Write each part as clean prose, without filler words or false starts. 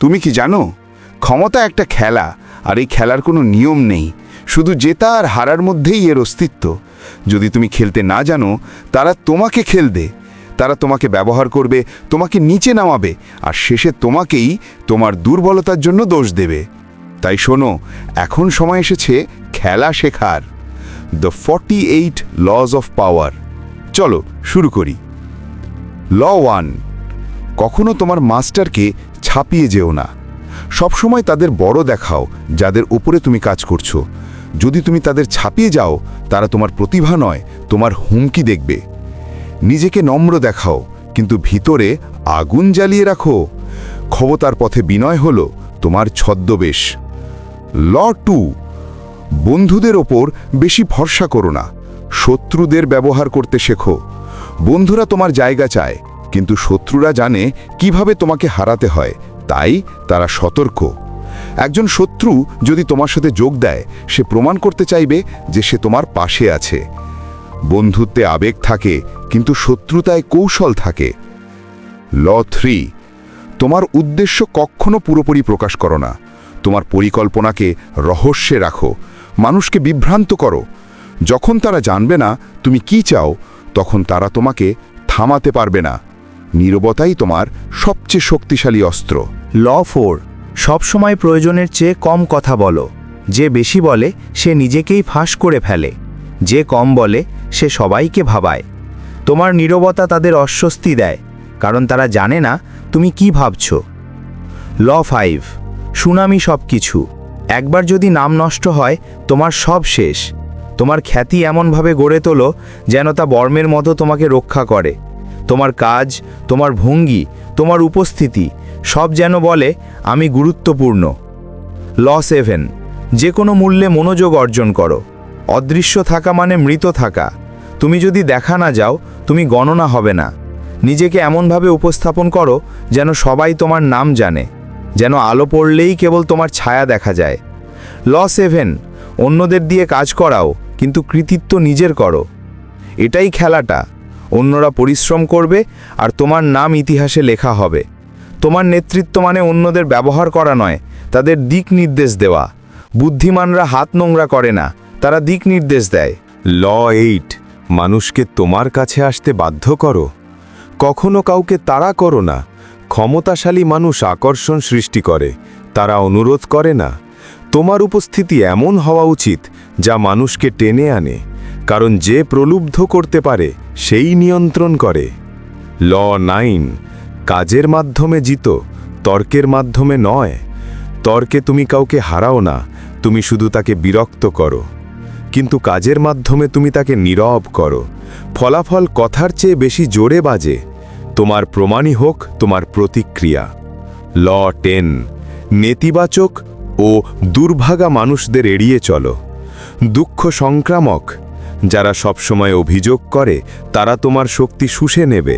তুমি কি জানো, ক্ষমতা একটা খেলা, আর এই খেলার কোনো নিয়ম নেই, শুধু জেতা আর হারার মধ্যেই এর অস্তিত্ব। যদি তুমি খেলতে না জানো, তারা তোমাকে খেলবে, তারা তোমাকে ব্যবহার করবে, তোমাকে নিচে নামাবে, আর শেষে তোমাকেই তোমার দুর্বলতার জন্য দোষ দেবে। তাই শোনো, এখন সময় এসেছে খেলা শেখার। The 48 lodge of power. চলো শুরু করি। ল 1, কখনো তোমার মাস্টারকে ছাপিয়ে যেও না। সবসময় তাদের বড় দেখাও যাদের উপরে তুমি কাজ করছো। যদি তুমি তাদের ছাপিয়ে যাও, তারা তোমার প্রতিভা নয়, তোমার হুমকি দেখবে। নিজেকে নম্র দেখাও, কিন্তু ভিতরে আগুন জ্বালিয়ে রাখো। ক্ষমতার পথে বিনয় হলো তোমার ছদ্মবেশ। ল 2, বন্ধুদের ওপর বেশি ভরসা করো না, শত্রুদের ব্যবহার করতে শেখো। বন্ধুরা তোমার জায়গা চায়, কিন্তু শত্রুরা জানে কিভাবে তোমাকে হারাতে হয়, তাই তারা সতর্ক। একজন শত্রু যদি তোমার সাথে যোগ দেয়, সে প্রমাণ করতে চাইবে যে সে তোমার পাশে আছে। বন্ধুত্বে আবেগ থাকে, কিন্তু শত্রুতায় কৌশল থাকে। ল 3, তোমার উদ্দেশ্য কখনো পুরোপুরি প্রকাশ করো না। তোমার পরিকল্পনাকে রহস্যে রাখো, মানুষকে বিভ্রান্ত করো। যখন তারা জানবে না তুমি কি চাও, তখন তারা তোমাকে থামাতে পারবে না। নীরবতাই তোমার সবচেয়ে শক্তিশালী অস্ত্র। ল 4, সবসময় প্রয়োজনের চেয়ে কম কথা বলো। যে বেশি বলে সে নিজেকেই ফাঁস করে ফেলে, যে কম বলে সে সবাইকে ভাবায়। তোমার নীরবতা তাদের অস্বস্তি দেয়, কারণ তারা জানে না তুমি কি ভাবছ। ল 5, সুনামি সব কিছু। একবার যদি নাম নষ্ট হয়, তোমার সব শেষ। তোমার খ্যাতি এমনভাবে গড়ে তোলো যেন তা বর্মের মতো তোমাকে রক্ষা করে। তোমার কাজ, তোমার ভঙ্গি, তোমার উপস্থিতি সব যেন বলে আমি গুরুত্বপূর্ণ। ল 7, যে কোনো মূল্যে মনোযোগ অর্জন করো। অদৃশ্য থাকা মানে মৃত থাকা। তুমি যদি দেখা না যাও, তুমি গণনা হবে না। নিজেকে এমনভাবে উপস্থাপন করো যেন সবাই তোমার নাম জানে, যেন আলো পড়লেই কেবল তোমার ছায়া দেখা যায়। ল 7, অন্যদের দিয়ে কাজ করাও, কিন্তু কৃতিত্ব নিজের করো। এটাই খেলাটা। অন্যরা পরিশ্রম করবে আর তোমার নাম ইতিহাসে লেখা হবে। তোমার নেতৃত্ব মানে অন্যদের ব্যবহার করা নয়, তাদের দিক নির্দেশ দেওয়া। বুদ্ধিমানরা হাত নোংরা করে না, তারা দিক নির্দেশ দেয়। ল 8, মানুষকে তোমার কাছে আসতে বাধ্য করো। কখনো কাউকে তাড়া করো না। ক্ষমতাশালী মানুষ আকর্ষণ সৃষ্টি করে, তারা অনুরোধ করে না। তোমার উপস্থিতি এমন হওয়া উচিত যা মানুষকে টেনে আনে, কারণ যে প্রলুব্ধ করতে পারে সেই নিয়ন্ত্রণ করে। ল 9, কাজের মাধ্যমে জিতো, তর্কের মাধ্যমে নয়। তর্কে তুমি কাউকে হারাও না, তুমি শুধু তাকে বিরক্ত করো। কিন্তু কাজের মাধ্যমে তুমি তাকে নীরব করো। ফলাফল কথার চেয়ে বেশি জোরে বাজে। তোমার প্রমাণই হোক তোমার প্রতিক্রিয়া। ল 10, নেতিবাচক ও দুর্ভাগা মানুষদের এড়িয়ে চলো। দুঃখ সংক্রামক। যারা সবসময় অভিযোগ করে, তারা তোমার শক্তি শুষে নেবে।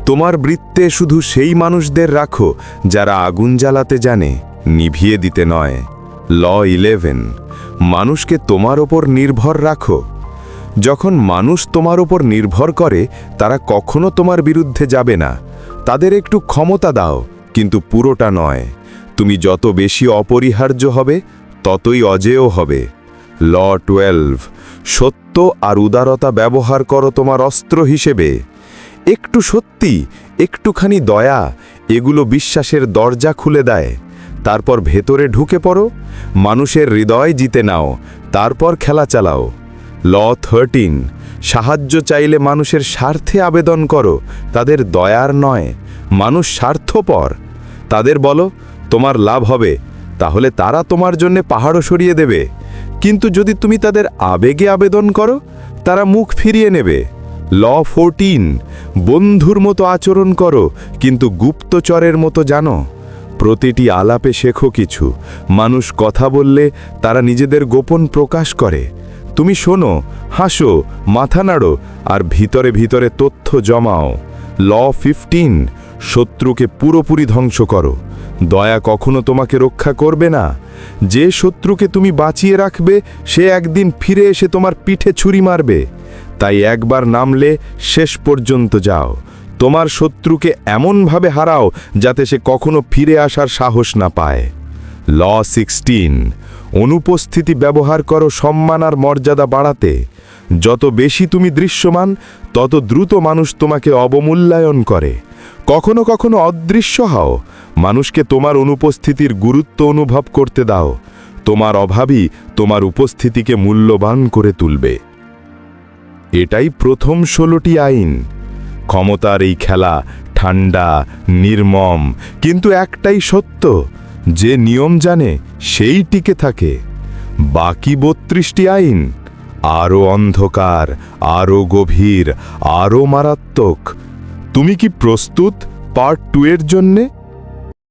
তোমার বৃত্তে শুধু সেই মানুষদের রাখো যারা আগুন জ্বালাতে জানে, নিভিয়ে দিতে নয়। ল 11, মানুষকে তোমার ওপর নির্ভর রাখো। যখন মানুষ তোমার ওপর নির্ভর করে, তারা কখনো তোমার বিরুদ্ধে যাবে না। তাদের একটু ক্ষমতা দাও, কিন্তু পুরোটা নয়। তুমি যত বেশি অপরিহার্য হবে, ততই অজেয় হবে। ল 12, সত্য আর উদারতা ব্যবহার করো তোমার অস্ত্র হিসেবে। একটু সত্যি, একটুখানি দয়া, এগুলো বিশ্বাসের দরজা খুলে দেয়। তারপর ভেতরে ঢুকে পড়ো, মানুষের হৃদয় জিতে নাও, তারপর খেলা চালাও। ল 13, সাহায্য চাইলে মানুষের স্বার্থে আবেদন করো, তাদের দয়ার নয়। মানুষ স্বার্থপর। তাদের বলো তোমার লাভ হবে, তাহলে তারা তোমার জন্য পাহাড়ও সরিয়ে দেবে। কিন্তু যদি তুমি তাদের আবেগে আবেদন করো, তারা মুখ ফিরিয়ে নেবে। ল 14, বন্ধুর মতো আচরণ করো, কিন্তু গুপ্তচরের মতো জানো। প্রতিটি আলাপে শেখো কিছু। মানুষ কথা বললে তারা নিজেদের গোপন প্রকাশ করে। তুমি শোনো, হাসো, মাথা নাড়ো, আর ভিতরে ভিতরে তথ্য জমাও। ল 15, শত্রুকে পুরোপুরি ধ্বংস করো। দয়া কখনো তোমাকে রক্ষা করবে না। যে শত্রুকে তুমি বাঁচিয়ে রাখবে, সে একদিন ফিরে এসে তোমার পিঠে ছুরি মারবে। তাই একবার নামলে শেষ পর্যন্ত যাও। তোমার শত্রুকে এমনভাবে হারাও যাতে সে কখনো ফিরে আসার সাহস না পায়। ল 16, অনুপস্থিতি ব্যবহার করো সম্মান আর মর্যাদা বাড়াতে। যত বেশি তুমি দৃশ্যমান, তত দ্রুত মানুষ তোমাকে অবমূল্যায়ন করে। কখনো কখনো অদৃশ্য হও, মানুষকে তোমার অনুপস্থিতির গুরুত্ব অনুভব করতে দাও। তোমার অভাবই তোমার উপস্থিতিকে মূল্যবান করে তুলবে। এটাই প্রথম 16টি আইন। ক্ষমতার এই খেলা ঠান্ডা, নির্মম, কিন্তু একটাই সত্য, যে নিয়ম জানে সেই টিকে থাকে। বাকি 32টি আইন আরও অন্ধকার, আরও গভীর, আরও মারাত্মক। তুমি কি প্রস্তুত পার্ট 2 এর জন্যে?